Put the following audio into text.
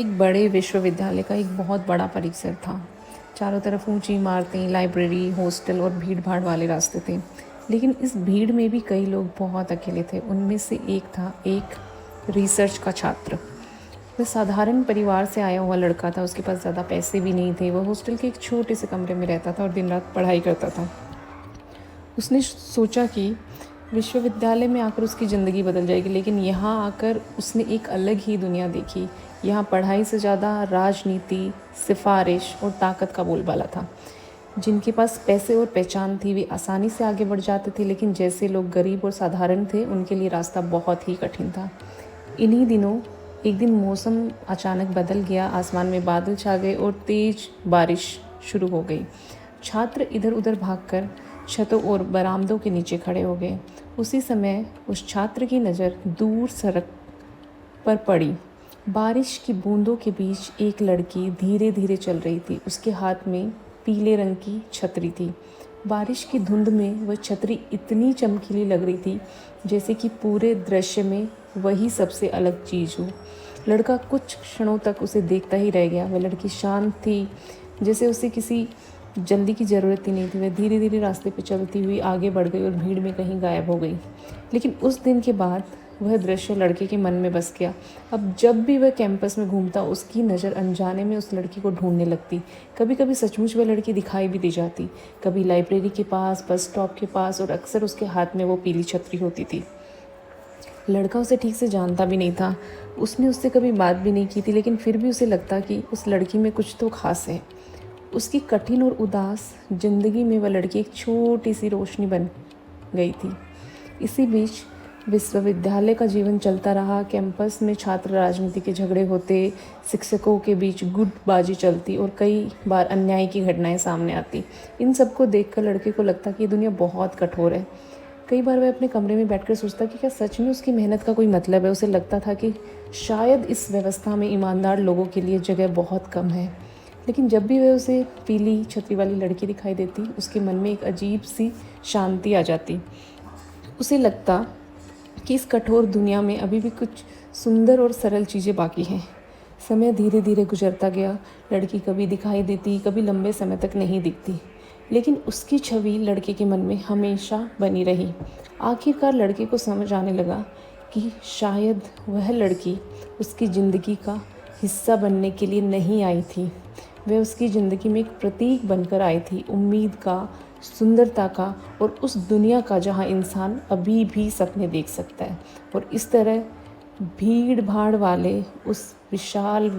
एक बड़े विश्वविद्यालय का एक बहुत बड़ा परिसर था। चारों तरफ ऊंची इमारतें, लाइब्रेरी, हॉस्टल और भीड़-भाड़ वाले रास्ते थे। लेकिन इस भीड़ में भी कई लोग बहुत अकेले थे। उनमें से एक था एक रिसर्च का छात्र। वह साधारण परिवार से आया हुआ लड़का था। उसके पास ज़्यादा पैसे भी नहीं थे। वह हॉस्टल के एक छोटे से कमरे में रहता था और दिन रात पढ़ाई करता था। उसने सोचा कि विश्वविद्यालय में आकर उसकी ज़िंदगी बदल जाएगी, लेकिन यहाँ आकर उसने एक अलग ही दुनिया देखी। यहाँ पढ़ाई से ज़्यादा राजनीति, सिफारिश और ताकत का बोलबाला था। जिनके पास पैसे और पहचान थी वे आसानी से आगे बढ़ जाते थे, लेकिन जैसे लोग गरीब और साधारण थे उनके लिए रास्ता बहुत ही कठिन था। इन्हीं दिनों एक दिन मौसम अचानक बदल गया। आसमान में बादल छा गए और तेज बारिश शुरू हो गई। छात्र इधर उधर भागकर छतों और बरामदों के नीचे खड़े हो गए। उसी समय उस छात्र की नज़र दूर सड़क पर पड़ी। बारिश की बूंदों के बीच एक लड़की धीरे धीरे चल रही थी। उसके हाथ में पीले रंग की छतरी थी। बारिश की धुंध में वह छतरी इतनी चमकीली लग रही थी जैसे कि पूरे दृश्य में वही सबसे अलग चीज़ हो। लड़का कुछ क्षणों तक उसे देखता ही रह गया। वह लड़की शांत थी, जैसे उसे किसी जल्दी की ज़रूरत ही नहीं थी। वह धीरे धीरे रास्ते पर चलती हुई आगे बढ़ गई और भीड़ में कहीं गायब हो गई। लेकिन उस दिन के बाद वह दृश्य लड़के के मन में बस गया। अब जब भी वह कैंपस में घूमता उसकी नज़र अनजाने में उस लड़की को ढूंढने लगती। कभी कभी सचमुच वह लड़की दिखाई भी दी जाती, कभी लाइब्रेरी के पास, बस स्टॉप के पास, और अक्सर उसके हाथ में वो पीली छतरी होती थी। लड़का उसे ठीक से जानता भी नहीं था, उसने उससे कभी बात भी नहीं की थी, लेकिन फिर भी उसे लगता कि उस लड़की में कुछ तो खास है। उसकी कठिन और उदास जिंदगी में वह लड़की एक छोटी सी रोशनी बन गई थी। इसी बीच विश्वविद्यालय का जीवन चलता रहा। कैंपस में छात्र राजनीति के झगड़े होते, शिक्षकों के बीच गुटबाजी चलती और कई बार अन्याय की घटनाएं सामने आती। इन सबको देखकर लड़के को लगता कि ये दुनिया बहुत कठोर है। कई बार वह अपने कमरे में बैठकर सोचता कि क्या सच में उसकी मेहनत का कोई मतलब है। उसे लगता था कि शायद इस व्यवस्था में ईमानदार लोगों के लिए जगह बहुत कम है। लेकिन जब भी वह उसे पीली छतरी वाली लड़की दिखाई देती उसके मन में एक अजीब सी शांति आ जाती। उसे लगता कि इस कठोर दुनिया में अभी भी कुछ सुंदर और सरल चीज़ें बाकी हैं। समय धीरे धीरे गुजरता गया। लड़की कभी दिखाई देती, कभी लंबे समय तक नहीं दिखती, लेकिन उसकी छवि लड़के के मन में हमेशा बनी रही। आखिरकार लड़के को समझ आने लगा कि शायद वह लड़की उसकी ज़िंदगी का हिस्सा बनने के लिए नहीं आई थी। वह उसकी ज़िंदगी में एक प्रतीक बनकर आई थी, उम्मीद का, सुंदरता का और उस दुनिया का जहाँ इंसान अभी भी सपने देख सकता है। और इस तरह भीड़ भाड़ वाले उस विशाल